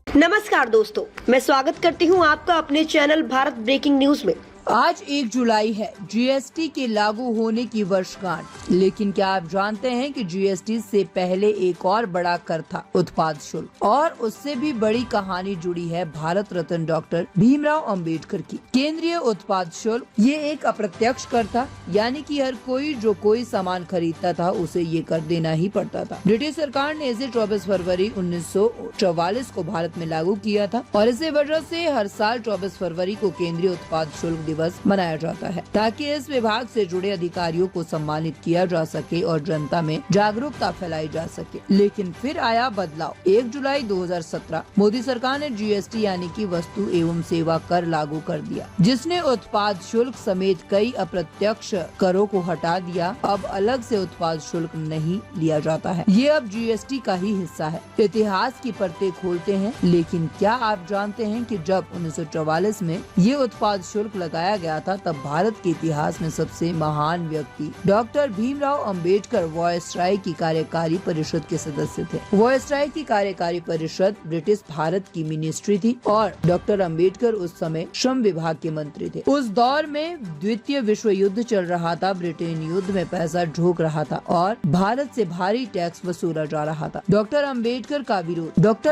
नमस्कार दोस्तों, मैं स्वागत करती हूं आपका अपने चैनल भारत ब्रेकिंग न्यूज में। आज 1 जुलाई है, जीएसटी के लागू होने की वर्षगांठ। लेकिन क्या आप जानते हैं कि जीएसटी से पहले एक और बड़ा कर था उत्पाद शुल्क, और उससे भी बड़ी कहानी जुड़ी है भारत रत्न डॉक्टर भीमराव अंबेडकर की। केंद्रीय उत्पाद शुल्क ये एक अप्रत्यक्ष कर था, यानी कि हर कोई जो कोई सामान खरीदता था उसे ये कर देना ही पड़ता था। ब्रिटिश सरकार ने इसे 24 फरवरी 1944 को भारत में लागू किया था, और इसी वजह से हर साल 24 फरवरी को केंद्रीय उत्पाद शुल्क दिवस मनाया जाता है, ताकि इस विभाग से जुड़े अधिकारियों को सम्मानित किया जा सके और जनता में जागरूकता फैलाई जा सके। लेकिन फिर आया बदलाव। 1 जुलाई 2017 मोदी सरकार ने जीएसटी यानी कि वस्तु एवं सेवा कर लागू कर दिया, जिसने उत्पाद शुल्क समेत कई अप्रत्यक्ष करों को हटा दिया। अब अलग से उत्पाद शुल्क नहीं लिया जाता है, ये अब जीएसटी का ही हिस्सा है। इतिहास की परतें खोलते हैं, लेकिन क्या आप जानते हैं कि जब 1944 में ये उत्पाद शुल्क लगाया गया था, तब भारत के इतिहास में सबसे महान व्यक्ति डॉक्टर भीमराव अंबेडकर वायसराय की कार्यकारी परिषद के सदस्य थे। वायसराय की कार्यकारी परिषद ब्रिटिश भारत की मिनिस्ट्री थी, और डॉक्टर अंबेडकर उस समय श्रम विभाग के मंत्री थे। उस दौर में द्वितीय विश्व युद्ध चल रहा था, ब्रिटेन युद्ध में पैसा झोंक रहा था और भारत से भारी टैक्स वसूला जा रहा था। डॉक्टर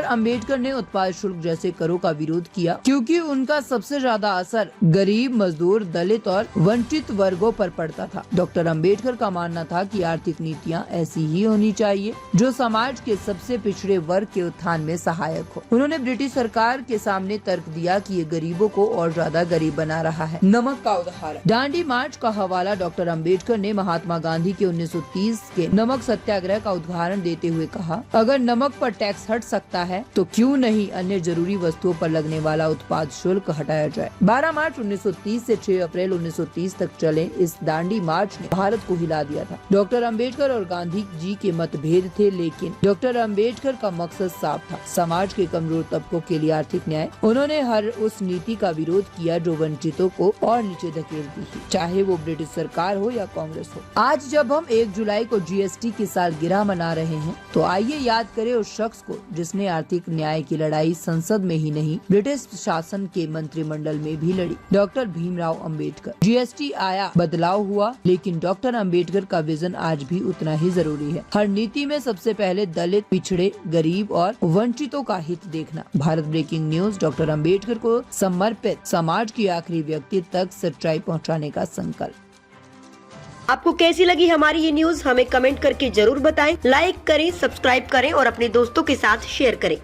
अंबेडकर ने उत्पाद शुल्क जैसे करों का विरोध किया, क्योंकि उनका सबसे ज्यादा असर गरीब, मजदूर, दलित और वंचित वर्गों पर पड़ता था। डॉक्टर अंबेडकर का मानना था कि आर्थिक नीतियाँ ऐसी ही होनी चाहिए जो समाज के सबसे पिछड़े वर्ग के उत्थान में सहायक हो। उन्होंने ब्रिटिश सरकार के सामने तर्क दिया कि ये गरीबों को और ज्यादा गरीब बना रहा है। नमक का उदाहरण। दांडी मार्च का हवाला डॉक्टर अंबेडकर ने महात्मा गांधी के 1930 के नमक सत्याग्रह का उदाहरण देते हुए कहा, अगर नमक पर टैक्स हट सकता है तो क्यों नहीं अन्य जरूरी वस्तुओं पर लगने वाला उत्पाद शुल्क हटाया जाए। 12 मार्च 1930 से 6 अप्रैल 1930 तक चले इस दांडी मार्च ने भारत को हिला दिया था। डॉक्टर अंबेडकर और गांधी जी के मतभेद थे, लेकिन डॉक्टर अंबेडकर का मकसद साफ था, समाज के कमजोर तबकों के लिए आर्थिक न्याय। उन्होंने हर उस नीति का विरोध किया जो वंचितों को और नीचे धकेलती थी, चाहे वो ब्रिटिश सरकार हो या कांग्रेस हो। आज जब हम 1 जुलाई को जीएसटी की सालगिरह मना रहे हैं, तो आइए याद करें उस शख्स को जिसने आर्थिक न्याय की लड़ाई संसद में ही नहीं, ब्रिटिश शासन के मंत्रिमंडल में भी लड़ी। डॉक्टर भीमराव अंबेडकर। जीएसटी आया, बदलाव हुआ, लेकिन डॉक्टर अंबेडकर का विजन आज भी उतना ही जरूरी है। हर नीति में सबसे पहले दलित, पिछड़े, गरीब और वंचितों का हित देखना। Bharat breaking news doctor Ambedkar को समर्पित, समाज की आखिरी व्यक्ति तक सच्चाई पहुंचाने का संकल्प। आपको कैसी लगी हमारी ये न्यूज, हमें कमेंट करके जरूर बताएं। लाइक करें, सब्सक्राइब करें और अपने दोस्तों के साथ शेयर करें।